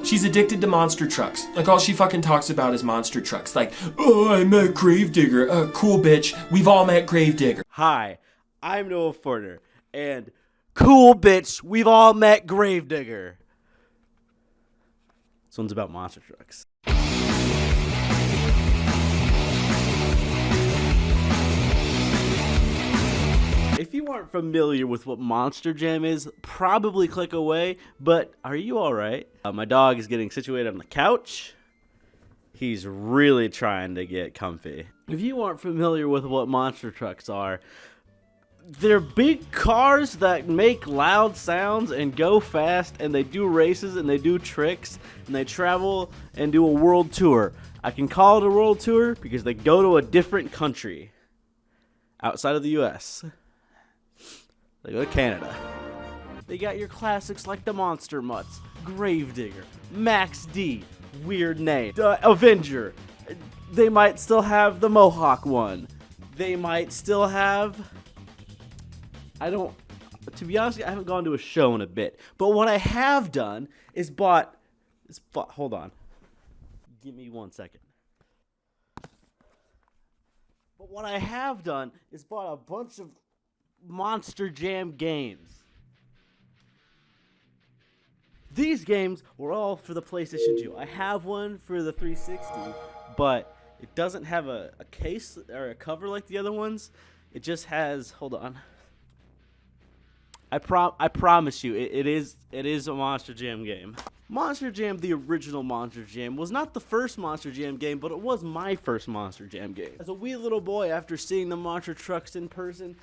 She's addicted to monster trucks. Like, all she fucking talks about is monster trucks. Like, oh, I met Gravedigger. Cool, bitch. We've all met Gravedigger. Hi, I'm Noah Forner, and cool, bitch, we've all met Gravedigger. This one's about monster trucks. If you aren't familiar with what Monster Jam is, probably click away, but are you alright? My dog is getting situated on the couch. He's really trying to get comfy. If you aren't familiar with what monster trucks are, they're big cars that make loud sounds and go fast, and they do races and they do tricks, and they travel and do a world tour. I can call it a world tour because they go to a different country outside of the US. They go to Canada. They got your classics like the Monster Mutts, Gravedigger, Max D, weird name, Avenger. They might still have the Mohawk one. They might still have... to be honest, I haven't gone to a show in a bit. But what I have done is bought, hold on. Give me 1 second. But what I have done is bought a bunch of Monster Jam games. These games were all for the PlayStation 2. I have one for the 360, but it doesn't have a case or a cover like the other ones. It just has, hold on. I promise you, it is a Monster Jam game. Monster Jam, the original Monster Jam, was not the first Monster Jam game, but it was my first Monster Jam game. As a wee little boy, after seeing the monster trucks in person,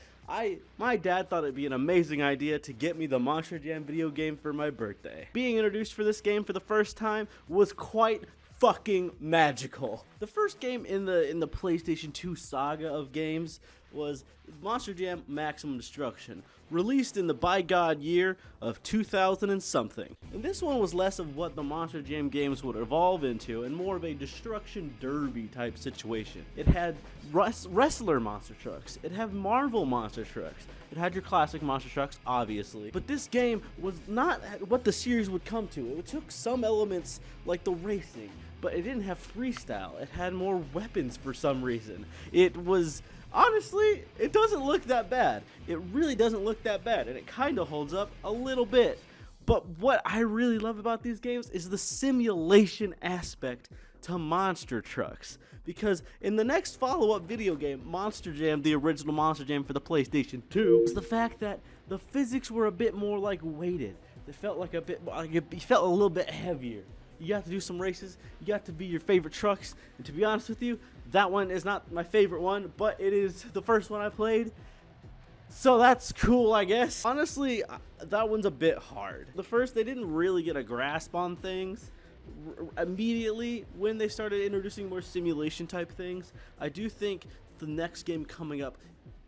my dad thought it'd be an amazing idea to get me the Monster Jam video game for my birthday. Being introduced for this game for the first time was quite fucking magical. The first game in the PlayStation 2 saga of games was Monster Jam Maximum Destruction, released in the by God year of 2000 and something. And this one was less of what the Monster Jam games would evolve into and more of a destruction derby type situation. It had wrestler monster trucks. It had Marvel monster trucks. It had your classic monster trucks, obviously. But this game was not what the series would come to. It took some elements like the racing, but it didn't have freestyle. It had more weapons for some reason. It was... honestly, it doesn't look that bad. It really doesn't look that bad, and it kind of holds up a little bit. But what I really love about these games is the simulation aspect to monster trucks. Because in the next follow-up video game, Monster Jam, the original Monster Jam for the PlayStation 2, is the fact that the physics were a bit more like weighted. They felt like it felt a little bit heavier. You got to do some races. You got to be your favorite trucks. And to be honest with you, that one is not my favorite one, but it is the first one I played. So that's cool, I guess. Honestly, that one's a bit hard. The first, they didn't really get a grasp on things immediately when they started introducing more simulation type things. I do think the next game coming up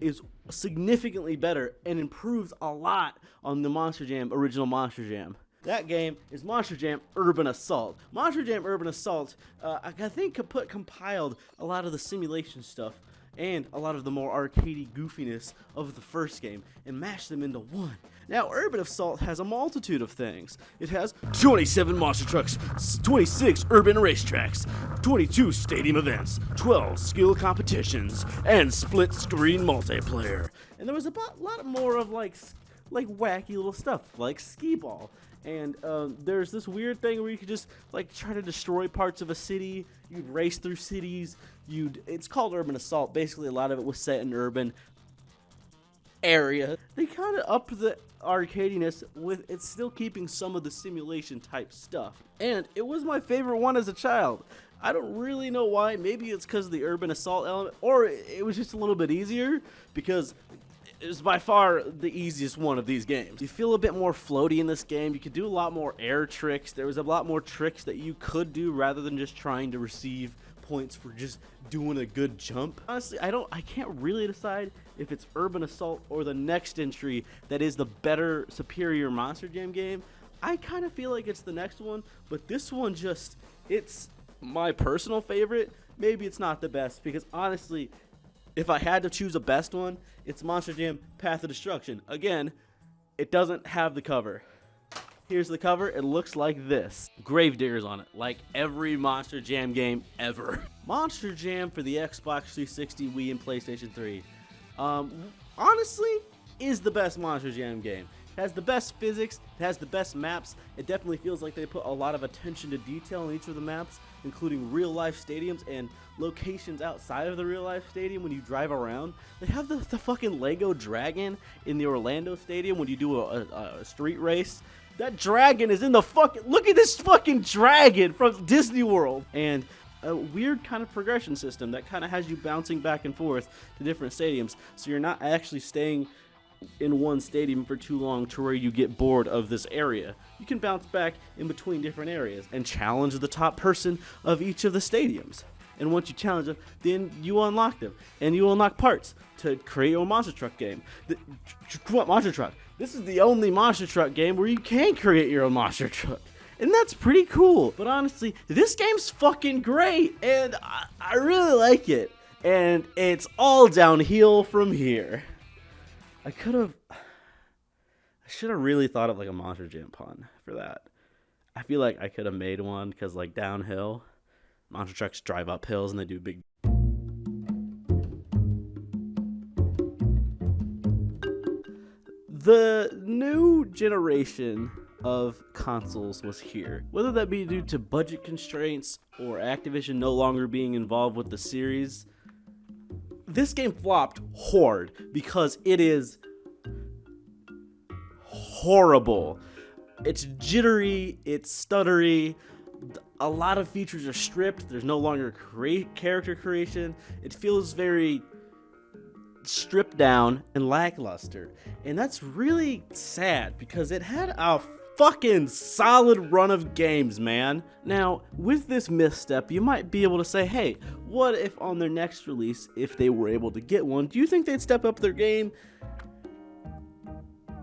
is significantly better and improves a lot on the Monster Jam, original Monster Jam. That game is Monster Jam Urban Assault. Monster Jam Urban Assault, I think, compiled a lot of the simulation stuff and a lot of the more arcadey goofiness of the first game and mashed them into one. Now, Urban Assault has a multitude of things. It has 27 monster trucks, 26 urban racetracks, 22 stadium events, 12 skill competitions, and split-screen multiplayer. And there was a lot more of like wacky little stuff, like skee ball. And there's this weird thing where you could just like try to destroy parts of a city. You'd race through cities. It's called Urban Assault. Basically, a lot of it was set in urban area. They kind of upped the arcadiness with it's still keeping some of the simulation type stuff. And it was my favorite one as a child. I don't really know why. Maybe it's because of the Urban Assault element, or it was just a little bit easier because it was by far the easiest one of these games. You feel a bit more floaty in this game. You could do a lot more air tricks. There was a lot more tricks that you could do rather than just trying to receive points for just doing a good jump. Honestly, I can't really decide if it's Urban Assault or the next entry that is the better, superior Monster Jam game. I kind of feel like it's the next one, but this one it's my personal favorite. Maybe it's not the best because honestly, if I had to choose a best one, it's Monster Jam Path of Destruction. Again, it doesn't have the cover. Here's the cover. It looks like this. Gravediggers on it, like every Monster Jam game ever. Monster Jam for the Xbox 360, Wii, and PlayStation 3. Honestly, is the best Monster Jam game. It has the best physics, it has the best maps. It definitely feels like they put a lot of attention to detail in each of the maps, including real-life stadiums and locations outside of the real-life stadium when you drive around. They have the fucking Lego dragon in the Orlando stadium when you do a street race. That dragon is in the fucking... Look at this fucking dragon from Disney World! And a weird kind of progression system that kind of has you bouncing back and forth to different stadiums, so you're not actually staying in one stadium for too long to where you get bored of this area. You can bounce back in between different areas and challenge the top person of each of the stadiums. And once you challenge them, then you unlock them. And you unlock parts to create your monster truck game. What monster truck? This is the only monster truck game where you can create your own monster truck. And that's pretty cool. But honestly, this game's fucking great. And I really like it. And it's all downhill from here. I should have really thought of like a Monster Jam pun for that. I feel like I could have made one because like downhill, monster trucks drive up hills and they do big. The new generation of consoles was here. Whether that be due to budget constraints or Activision no longer being involved with the series, this game flopped hard because it is horrible. It's jittery, it's stuttery, a lot of features are stripped, there's no longer character creation, it feels very stripped down and lackluster. And that's really sad because it had a fucking solid run of games, man. Now, with this misstep, you might be able to say, hey, what if on their next release, if they were able to get one, do you think they'd step up their game?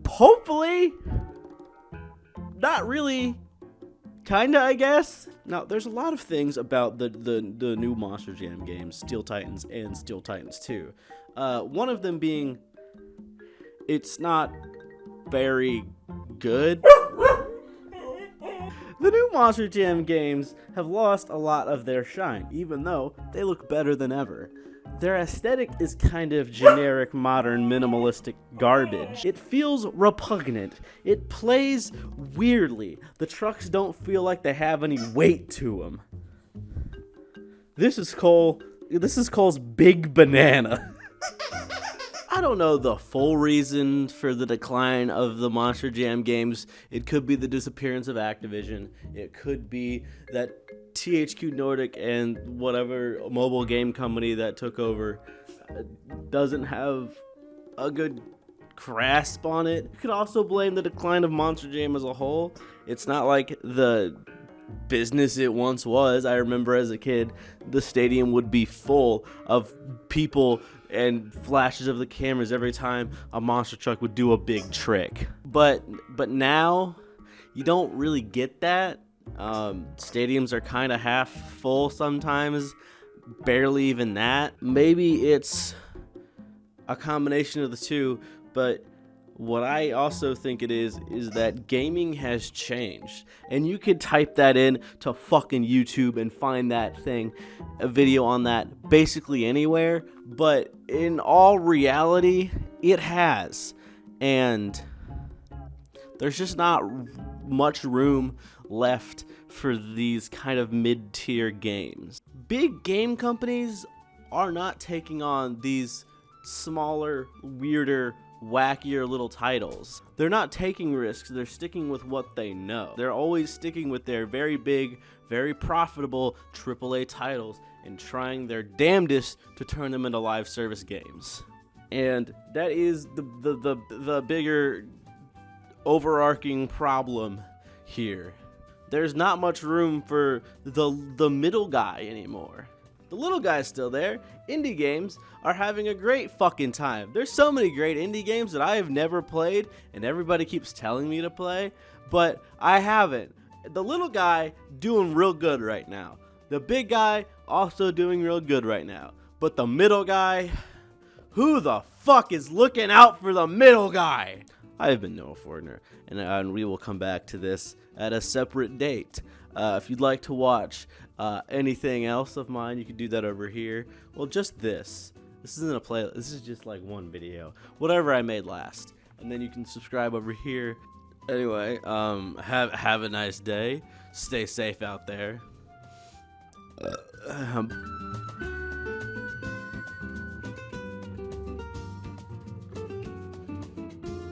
Hopefully. Not really. Kinda, I guess. Now, there's a lot of things about the new Monster Jam games, Steel Titans and Steel Titans 2. One of them being, it's not very good. The new Monster Jam games have lost a lot of their shine, even though they look better than ever. Their aesthetic is kind of generic, modern, minimalistic garbage. It feels repugnant. It plays weirdly. The trucks don't feel like they have any weight to them. This is Cole's Big Banana. I don't know the full reason for the decline of the Monster Jam games. It could be the disappearance of Activision. It could be that THQ Nordic and whatever mobile game company that took over doesn't have a good grasp on it. You could also blame the decline of Monster Jam as a whole. It's not like the business it once was. I remember as a kid, the stadium would be full of people and flashes of the cameras every time a monster truck would do a big trick. But now, you don't really get that. Stadiums are kind of half full sometimes, barely even that. Maybe it's a combination of the two, but what I also think it is that gaming has changed. And you could type that in to fucking YouTube and find that thing, a video on that, basically anywhere. But in all reality, it has. And there's just not much room left for these kind of mid-tier games. Big game companies are not taking on these smaller, weirder, wackier little titles. They're not taking risks, they're sticking with what they know. They're always sticking with their very big, very profitable AAA titles and trying their damnedest to turn them into live service games. And that is the bigger overarching problem here. There's not much room for the middle guy anymore. The little guy's still there. Indie games are having a great fucking time. There's so many great indie games that I have never played, and everybody keeps telling me to play, but I haven't. The little guy doing real good right now. The big guy also doing real good right now. But the middle guy, who the fuck is looking out for the middle guy? I have been Noah Fortner, and we will come back to this at a separate date. If you'd like to watch anything else of mine, you can do that over here. Well, just this. This isn't a play. This is just like one video, whatever I made last, and then you can subscribe over here. Anyway, have a nice day. Stay safe out there.